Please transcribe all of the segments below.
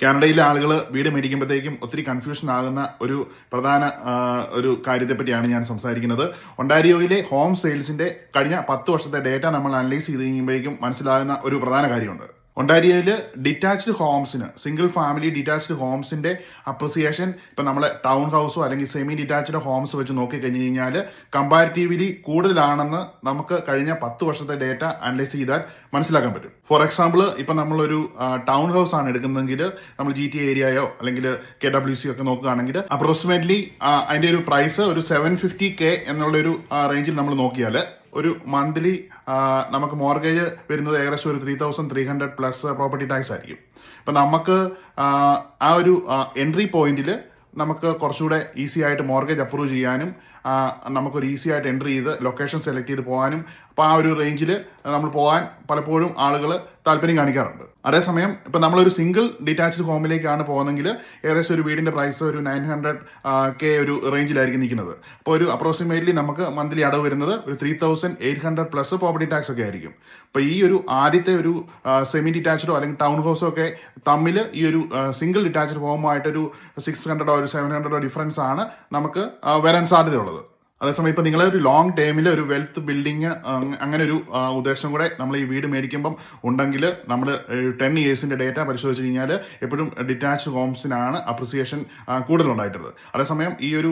കാനഡയിലെ ആളുകൾ വീട് മേടിക്കുമ്പോഴത്തേക്കും ഒത്തിരി കൺഫ്യൂഷൻ ആകുന്ന ഒരു പ്രധാന ഒരു കാര്യത്തെപ്പറ്റിയാണ് ഞാൻ സംസാരിക്കുന്നത്. ഒണ്ടാരിയോയിലെ ഹോം സെയിൽസിന്റെ കഴിഞ്ഞ 10 വർഷത്തെ ഡേറ്റ നമ്മൾ അനലൈസ് ചെയ്ത് കഴിയുമ്പോഴേക്കും മനസ്സിലാകുന്ന ഒരു പ്രധാന കാര്യമുണ്ട്. ഒണ്ടാരിയോയിൽ ഡിറ്റാച്ച്ഡ് ഹോംസിന്, സിംഗിൾ ഫാമിലി ഡിറ്റാച്ച്ഡ് ഹോംസിന്റെ അപ്രിസിയേഷൻ ഇപ്പം നമ്മൾ ടൗൺ ഹൗസോ അല്ലെങ്കിൽ സെമി ഡിറ്റാച്ച്ഡ് ഹോംസ് വെച്ച് നോക്കിക്കഴിഞ്ഞ് കഴിഞ്ഞാൽ കമ്പാരിറ്റീവ്ലി കൂടുതലാണെന്ന് നമുക്ക് കഴിഞ്ഞ 10 വർഷത്തെ ഡേറ്റ അനലൈസ് ചെയ്താൽ മനസ്സിലാക്കാൻ പറ്റും. ഫോർ എക്സാമ്പിൾ, ഇപ്പം നമ്മളൊരു ടൗൺ ഹൗസ് ആണ് എടുക്കുന്നതെങ്കിൽ നമ്മൾ GTA ഏരിയയോ അല്ലെങ്കിൽ KWC ഒക്കെ നോക്കുകയാണെങ്കിൽ അപ്രോക്സിമേറ്റ്ലി അതിൻ്റെ ഒരു പ്രൈസ് ഒരു 750K എന്നുള്ളൊരു റേഞ്ചിൽ നമ്മൾ നോക്കിയാൽ ഒരു മന്ത്ലി നമുക്ക് മോർഗേജ് വരുന്നത് ഏകദേശം ഒരു 3,300 പ്ലസ് പ്രോപ്പർട്ടി ടാക്സ് ആയിരിക്കും. അപ്പം നമുക്ക് ആ ഒരു എൻട്രി പോയിന്റിൽ നമുക്ക് കുറച്ചുകൂടെ ഈസി ആയിട്ട് മോർഗേജ് അപ്രൂവ് ചെയ്യാനും നമുക്കൊരു ഈസി ആയിട്ട് എൻട്രി ചെയ്ത് ലൊക്കേഷൻ സെലക്ട് ചെയ്ത് പോകാനും അപ്പോൾ ആ ഒരു റേഞ്ചിൽ നമ്മൾ പോകാൻ പലപ്പോഴും ആളുകൾ താല്പര്യം കാണിക്കാറുണ്ട്. അതേസമയം ഇപ്പം നമ്മളൊരു സിംഗിൾ ഡിറ്റാച്ച്ഡ് ഹോമിലേക്കാണ് പോകുന്നതെങ്കിൽ ഏകദേശം ഒരു വീടിൻ്റെ പ്രൈസ് ഒരു 900K ഒരു റേഞ്ചിലായിരിക്കും നിൽക്കുന്നത്. അപ്പോൾ ഒരു അപ്രോക്സിമേറ്റ്ലി നമുക്ക് മന്ത്ലി അടവ് വരുന്നത് ഒരു 3,800 പ്ലസ് പ്രോപ്പർട്ടി ടാക്സ് ഒക്കെ ആയിരിക്കും. അപ്പോൾ ഈ ഒരു ആദ്യത്തെ ഒരു സെമി ഡിറ്റാച്ച്ഡോ അല്ലെങ്കിൽ ടൗൺ ഹൗസോ ഒക്കെ തമ്മിൽ ഈ ഒരു സിംഗിൾ ഡിറ്റാച്ച്ഡ് ഹോമുമായിട്ടൊരു 600 ഒരു 700 ഡിഫറൻസ് ആണ് നമുക്ക് വരാൻ സാധ്യതയുള്ളത്. അതേസമയം ഇപ്പോൾ നിങ്ങളെ ഒരു ലോങ് ടേമിൽ ഒരു വെൽത്ത് ബിൽഡിങ് അങ്ങനെ ഒരു ഉദ്ദേശം കൂടെ നമ്മൾ ഈ വീട് മേടിക്കുമ്പം ഉണ്ടെങ്കിൽ നമ്മൾ 10 ഇയേഴ്സിൻ്റെ ഡേറ്റ പരിശോധിച്ച് കഴിഞ്ഞാൽ എപ്പോഴും ഡിറ്റാച്ച്ഡ് ഹോംസിനാണ് അപ്രിസിയേഷൻ കൂടുതലുണ്ടായിട്ടുള്ളത്. അതേസമയം ഈ ഒരു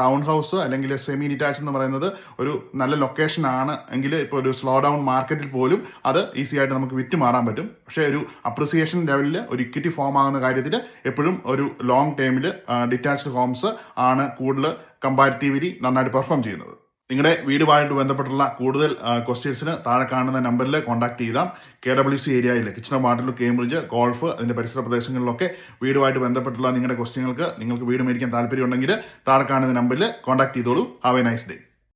ടൗൺ ഹൗസ് അല്ലെങ്കിൽ സെമി ഡിറ്റാച്ച് എന്ന് പറയുന്നത് ഒരു നല്ല ലൊക്കേഷൻ ആണ് എങ്കിൽ ഇപ്പോൾ ഒരു സ്ലോ ഡൗൺ മാർക്കറ്റിൽ പോലും അത് ഈസി ആയിട്ട് നമുക്ക് വിറ്റ് മാറാൻ പറ്റും. പക്ഷേ ഒരു അപ്രിസിയേഷൻ ലെവലിൽ ഒരു ഇക്വിറ്റി ഫോം ആകുന്ന കാര്യത്തിൽ എപ്പോഴും ഒരു ലോങ് ടേമിൽ ഡിറ്റാച്ച്ഡ് ഹോംസ് ആണ് കൂടുതൽ കമ്പാരിറ്റീവ്ലി നന്നായിട്ട് പെർഫോം ചെയ്യുന്നത്. നിങ്ങളുടെ വീടുമായിട്ട് ബന്ധപ്പെട്ടുള്ള കൂടുതൽ ക്വസ്റ്റ്യൻസിന് താഴെ കാണുന്ന നമ്പറിൽ കോൺടാക്ട് ചെയ്താൽ KWC ഏരിയയിൽ കിച്ചണർ, വാട്ടർലൂ, കേംബ്രിഡ്ജ്, ഗോൾഫ് അതിൻ്റെ പരിസര പ്രദേശങ്ങളിലൊക്കെ വീടുമായിട്ട് ബന്ധപ്പെട്ടുള്ള നിങ്ങളുടെ ക്വസ്റ്റ്യങ്ങൾക്ക് നിങ്ങൾക്ക് വീട് മേടിക്കാൻ താല്പര്യമുണ്ടെങ്കിൽ താഴെ കാണുന്ന നമ്പറിൽ കോൺടാക്ട് ചെയ്തോളൂ. Have A nice day.